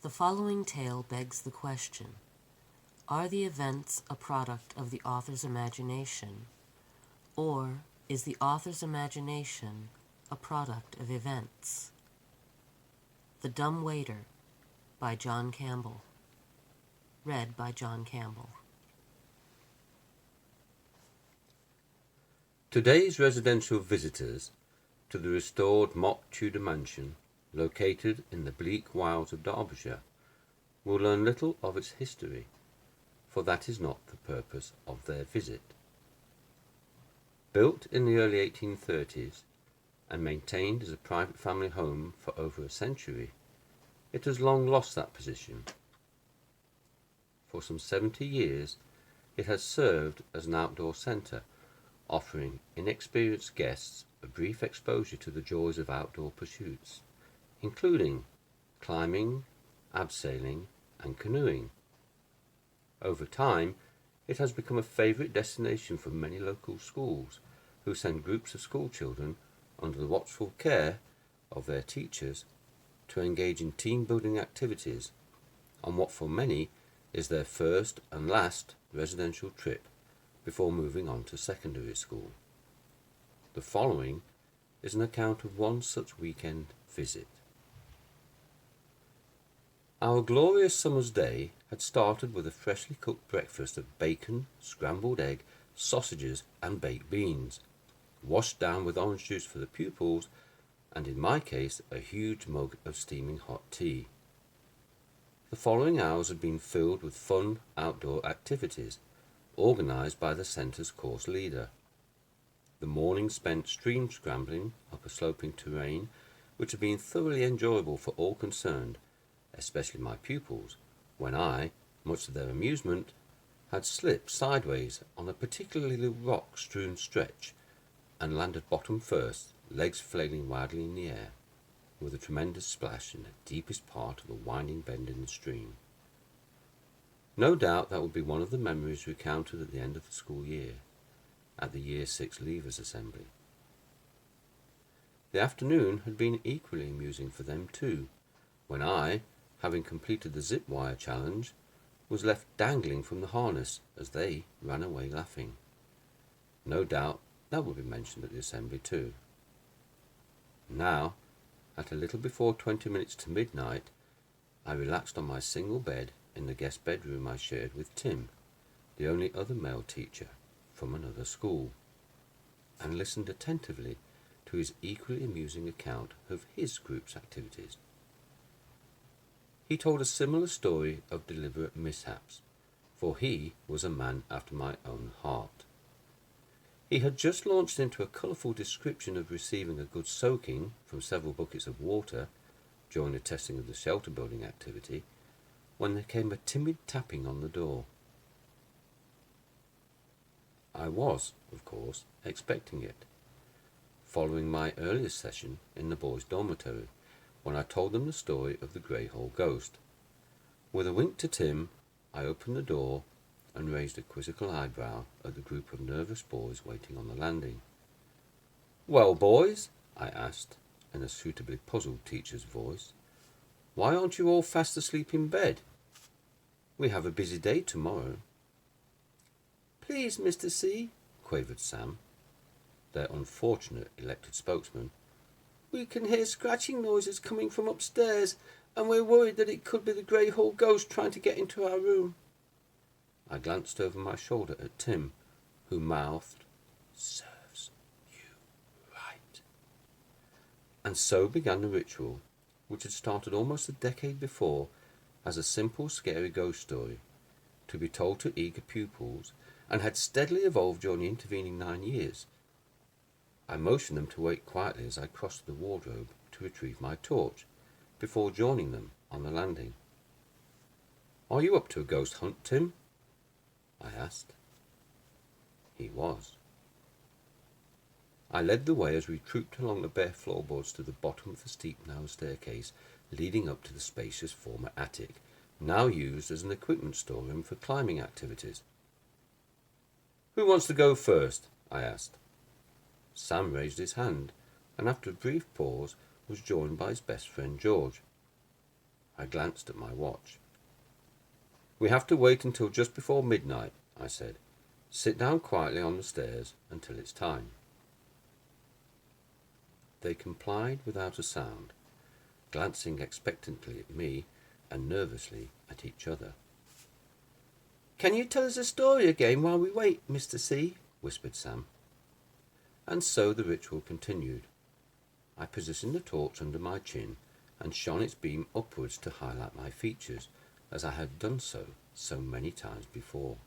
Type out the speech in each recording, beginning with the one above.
The following tale begs the question, are the events a product of the author's imagination, or is the author's imagination a product of events? The Dumb Waiter by John Campbell. Read by John Campbell. Today's residential visitors to the restored mock Tudor mansion, located in the bleak wilds of Derbyshire, will learn little of its history, for that is not the purpose of their visit. Built in the early 1830s and maintained as a private family home for over a century, it has long lost that position. For some 70 years, it has served as an outdoor centre, offering inexperienced guests a brief exposure to the joys of outdoor pursuits, including climbing, abseiling, and canoeing. Over time, it has become a favourite destination for many local schools, who send groups of school children under the watchful care of their teachers to engage in team-building activities on what for many is their first and last residential trip before moving on to secondary school. The following is an account of one such weekend visit. Our glorious summer's day had started with a freshly cooked breakfast of bacon, scrambled egg, sausages and baked beans, washed down with orange juice for the pupils, and in my case a huge mug of steaming hot tea. The following hours had been filled with fun outdoor activities, organised by the centre's course leader. The morning spent stream scrambling up a sloping terrain, which had been thoroughly enjoyable for all concerned, especially my pupils, when I, much to their amusement, had slipped sideways on a particularly rock-strewn stretch and landed bottom first, legs flailing wildly in the air, with a tremendous splash in the deepest part of a winding bend in the stream. No doubt that would be one of the memories recounted at the end of the school year, at the Year 6 Leavers Assembly. The afternoon had been equally amusing for them too, when I, having completed the zip wire challenge, was left dangling from the harness as they ran away laughing. No doubt that would be mentioned at the assembly too. Now, at a little before 20 minutes to midnight, I relaxed on my single bed in the guest bedroom I shared with Tim, the only other male teacher from another school, and listened attentively to his equally amusing account of his group's activities. He told a similar story of deliberate mishaps, for he was a man after my own heart. He had just launched into a colourful description of receiving a good soaking from several buckets of water during the testing of the shelter building activity, when there came a timid tapping on the door. I was, of course, expecting it, following my earlier session in the boys' dormitory, when I told them the story of the grey hole ghost. With a wink to Tim, I opened the door and raised a quizzical eyebrow at the group of nervous boys waiting on the landing. "Well, boys," I asked, in a suitably puzzled teacher's voice, "why aren't you all fast asleep in bed? We have a busy day tomorrow." "Please, Mr. C," quavered Sam, their unfortunate elected spokesman, "we can hear scratching noises coming from upstairs, and we're worried that it could be the grey hole ghost trying to get into our room." I glanced over my shoulder at Tim, who mouthed, "Serves you right." And so began the ritual, which had started almost a decade before as a simple, scary ghost story, to be told to eager pupils, and had steadily evolved during the intervening 9 years. I motioned them to wait quietly as I crossed the wardrobe to retrieve my torch, before joining them on the landing. "Are you up to a ghost hunt, Tim?" I asked. He was. I led the way as we trooped along the bare floorboards to the bottom of the steep narrow staircase leading up to the spacious former attic, now used as an equipment storeroom for climbing activities. "Who wants to go first?" I asked. Sam raised his hand, and after a brief pause was joined by his best friend George. I glanced at my watch. "We have to wait until just before midnight," I said. "Sit down quietly on the stairs until it's time." They complied without a sound, glancing expectantly at me and nervously at each other. "Can you tell us a story again while we wait, Mr. C?" whispered Sam. And so the ritual continued. I positioned the torch under my chin and shone its beam upwards to highlight my features, as I had done so many times before.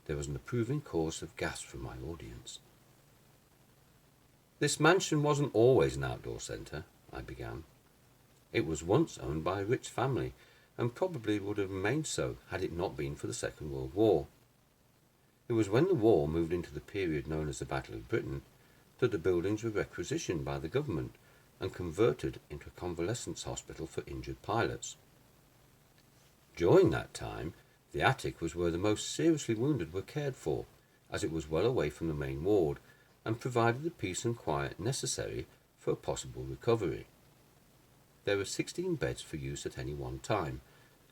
There was an approving chorus of gasps from my audience. "This mansion wasn't always an outdoor centre," I began. "It was once owned by a rich family, and probably would have remained so had it not been for the Second World War. It was when the war moved into the period known as the Battle of Britain that the buildings were requisitioned by the government and converted into a convalescence hospital for injured pilots. During that time, the attic was where the most seriously wounded were cared for, as it was well away from the main ward and provided the peace and quiet necessary for a possible recovery. There were 16 beds for use at any one time,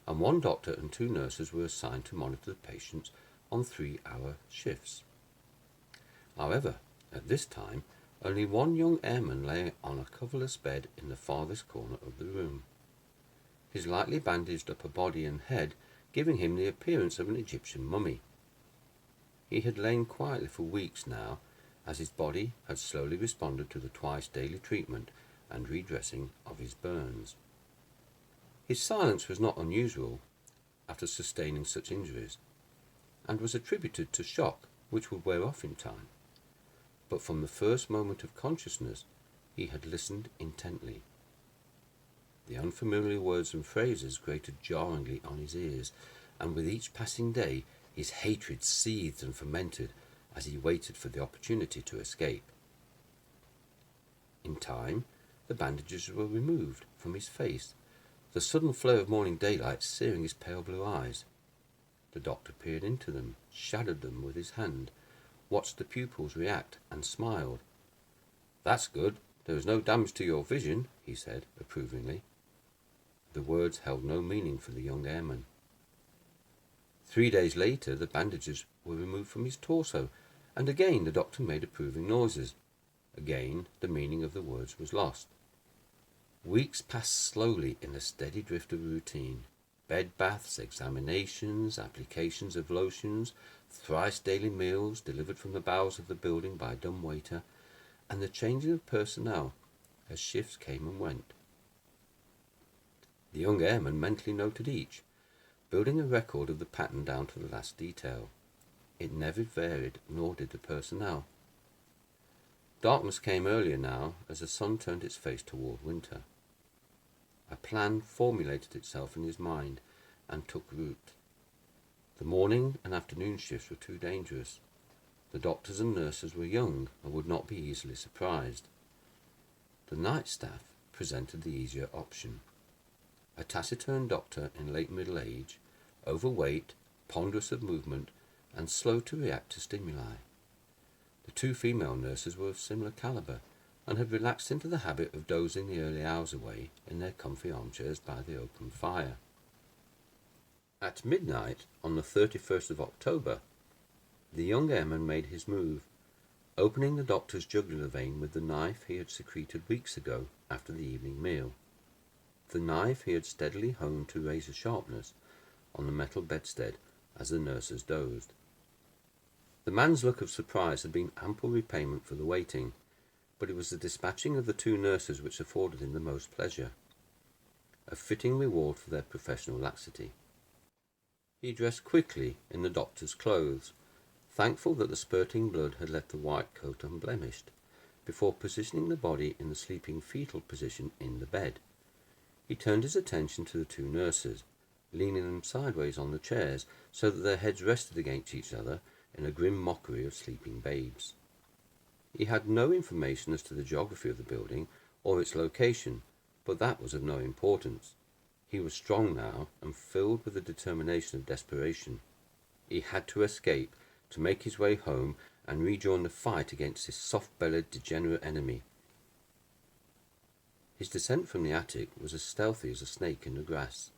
and one doctor and 2 nurses were assigned to monitor the patients on 3-hour shifts. However, at this time, only one young airman lay on a coverless bed in the farthest corner of the room, his lightly bandaged upper body and head giving him the appearance of an Egyptian mummy. He had lain quietly for weeks now, as his body had slowly responded to the twice daily treatment and redressing of his burns. His silence was not unusual after sustaining such injuries, and was attributed to shock, which would wear off in time. But from the first moment of consciousness, he had listened intently. The unfamiliar words and phrases grated jarringly on his ears, and with each passing day his hatred seethed and fermented as he waited for the opportunity to escape. In time, the bandages were removed from his face, the sudden flare of morning daylight searing his pale blue eyes. The doctor peered into them, shadowed them with his hand, watched the pupils react, and smiled. "That's good. There is no damage to your vision," he said approvingly. The words held no meaning for the young airman. 3 days later, the bandages were removed from his torso, and again the doctor made approving noises. Again, the meaning of the words was lost. Weeks passed slowly in a steady drift of routine. Bed baths, examinations, applications of lotions, thrice daily meals delivered from the bowels of the building by a dumb waiter, and the changing of personnel as shifts came and went. The young airman mentally noted each, building a record of the pattern down to the last detail. It never varied, nor did the personnel. Darkness came earlier now as the sun turned its face toward winter. A plan formulated itself in his mind and took root. The morning and afternoon shifts were too dangerous. The doctors and nurses were young and would not be easily surprised. The night staff presented the easier option. A taciturn doctor in late middle age, overweight, ponderous of movement, and slow to react to stimuli. The 2 female nurses were of similar calibre, and had relaxed into the habit of dozing the early hours away in their comfy armchairs by the open fire. At midnight on the 31st of October, the young airman made his move, opening the doctor's jugular vein with the knife he had secreted weeks ago after the evening meal. The knife he had steadily honed to razor sharpness on the metal bedstead as the nurses dozed. The man's look of surprise had been ample repayment for the waiting, but it was the dispatching of the 2 nurses which afforded him the most pleasure, a fitting reward for their professional laxity. He dressed quickly in the doctor's clothes, thankful that the spurting blood had left the white coat unblemished, before positioning the body in the sleeping fetal position in the bed. He turned his attention to the 2 nurses, leaning them sideways on the chairs so that their heads rested against each other in a grim mockery of sleeping babes. He had no information as to the geography of the building or its location, but that was of no importance. He was strong now and filled with the determination of desperation. He had to escape, to make his way home and rejoin the fight against this soft-bellied, degenerate enemy. His descent from the attic was as stealthy as a snake in the grass.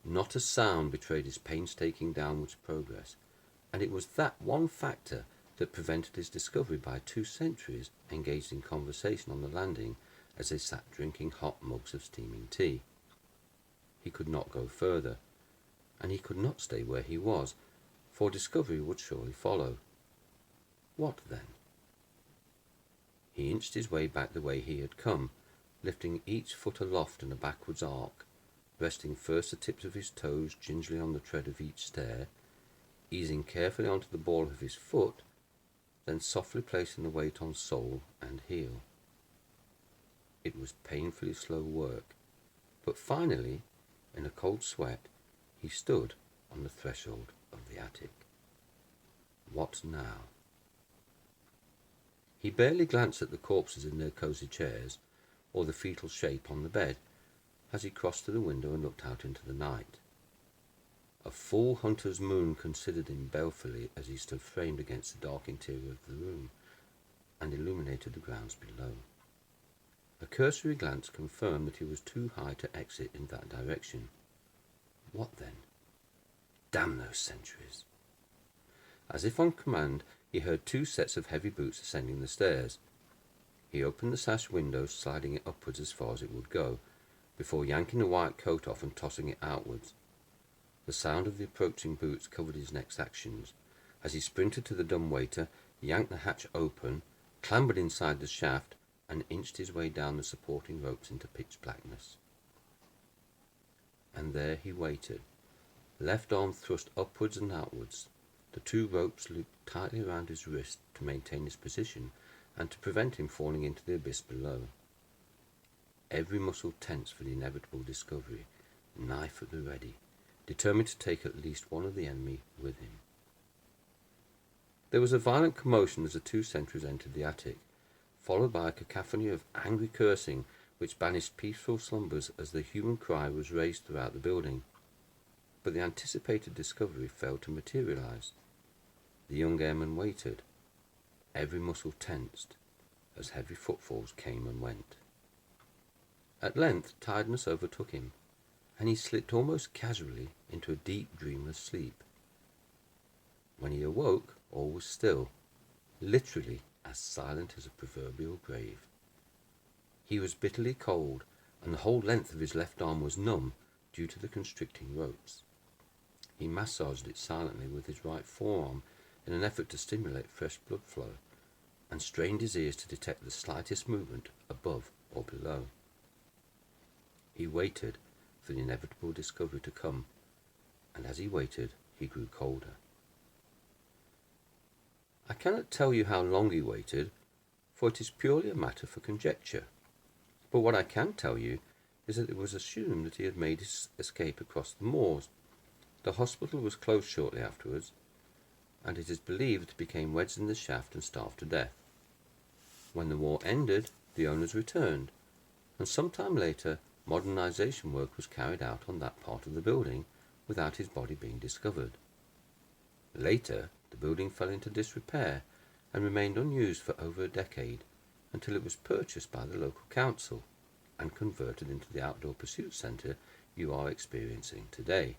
Not a sound betrayed his painstaking downwards progress, and it was that one factor that prevented his discovery by 2 sentries engaged in conversation on the landing as they sat drinking hot mugs of steaming tea. He could not go further, and he could not stay where he was, for discovery would surely follow. What then? He inched his way back the way he had come, lifting each foot aloft in a backwards arc, resting first the tips of his toes gingerly on the tread of each stair, easing carefully onto the ball of his foot, then softly placing the weight on sole and heel. It was painfully slow work, but finally, in a cold sweat, he stood on the threshold of the attic. What now? He barely glanced at the corpses in their cosy chairs, or the fetal shape on the bed, as he crossed to the window and looked out into the night. A full hunter's moon considered him balefully as he stood framed against the dark interior of the room, and illuminated the grounds below. A cursory glance confirmed that he was too high to exit in that direction. What then? Damn those sentries! As if on command, he heard 2 sets of heavy boots ascending the stairs. He opened the sash window, sliding it upwards as far as it would go, before yanking the white coat off and tossing it outwards. The sound of the approaching boots covered his next actions. As he sprinted to the dumbwaiter, yanked the hatch open, clambered inside the shaft, and inched his way down the supporting ropes into pitch blackness. And there he waited, left arm thrust upwards and outwards, the 2 ropes looped tightly around his wrist to maintain his position and to prevent him falling into the abyss below. Every muscle tense for the inevitable discovery, knife at the ready, determined to take at least one of the enemy with him. There was a violent commotion as the 2 sentries entered the attic, followed by a cacophony of angry cursing which banished peaceful slumbers as the human cry was raised throughout the building. But the anticipated discovery failed to materialize. The young airman waited, every muscle tensed, as heavy footfalls came and went. At length tiredness overtook him, and he slipped almost casually into a deep, dreamless sleep. When he awoke, all was still, literally as silent as a proverbial grave. He was bitterly cold, and the whole length of his left arm was numb due to the constricting ropes. He massaged it silently with his right forearm in an effort to stimulate fresh blood flow, and strained his ears to detect the slightest movement above or below. He waited for the inevitable discovery to come, and as he waited, he grew colder. I cannot tell you how long he waited, for it is purely a matter for conjecture. But what I can tell you is that it was assumed that he had made his escape across the moors. The hospital was closed shortly afterwards, and it is believed became wedged in the shaft and starved to death. When the war ended, the owners returned, and some time later modernization work was carried out on that part of the building without his body being discovered. Later, the building fell into disrepair and remained unused for over a decade until it was purchased by the local council and converted into the outdoor pursuit centre you are experiencing today.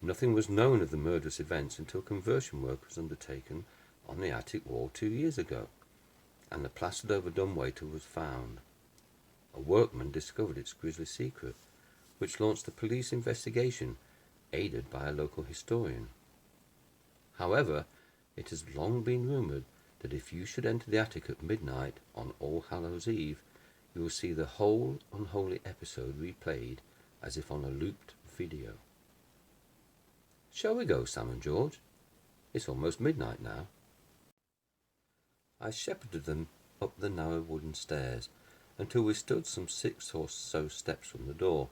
Nothing was known of the murderous events until conversion work was undertaken on the attic wall 2 years ago, and the plastered-over dumbwaiter was found. A workman discovered its grisly secret, which launched a police investigation, aided by a local historian. However, it has long been rumoured that if you should enter the attic at midnight on All Hallows Eve, you will see the whole unholy episode replayed as if on a looped video. Shall we go, Sam and George? It's almost midnight now. I shepherded them up the narrow wooden stairs until we stood some 6 or so steps from the door.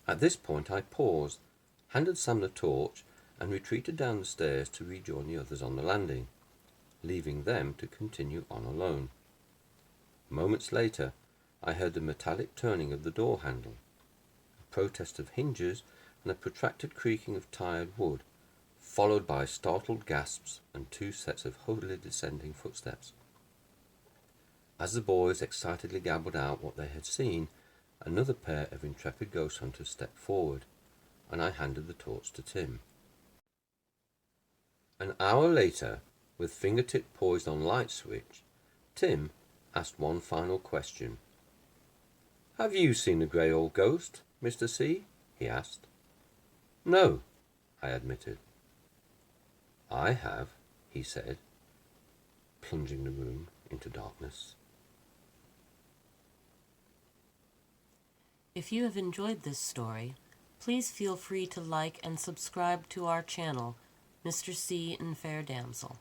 At this point I paused, handed Sam the torch, and retreated down the stairs to rejoin the others on the landing, leaving them to continue on alone. Moments later, I heard the metallic turning of the door handle, a protest of hinges, and a protracted creaking of tired wood, followed by startled gasps and 2 sets of hurriedly descending footsteps. As the boys excitedly gabbled out what they had seen, another pair of intrepid ghost hunters stepped forward, and I handed the torch to Tim. An hour later, with fingertip poised on light switch, Tim asked one final question. "Have you seen a grey old ghost, Mr. C?" he asked. "No," I admitted. "I have," he said, plunging the room into darkness. If you have enjoyed this story, please feel free to like and subscribe to our channel, Mr. C and Fair Damsel.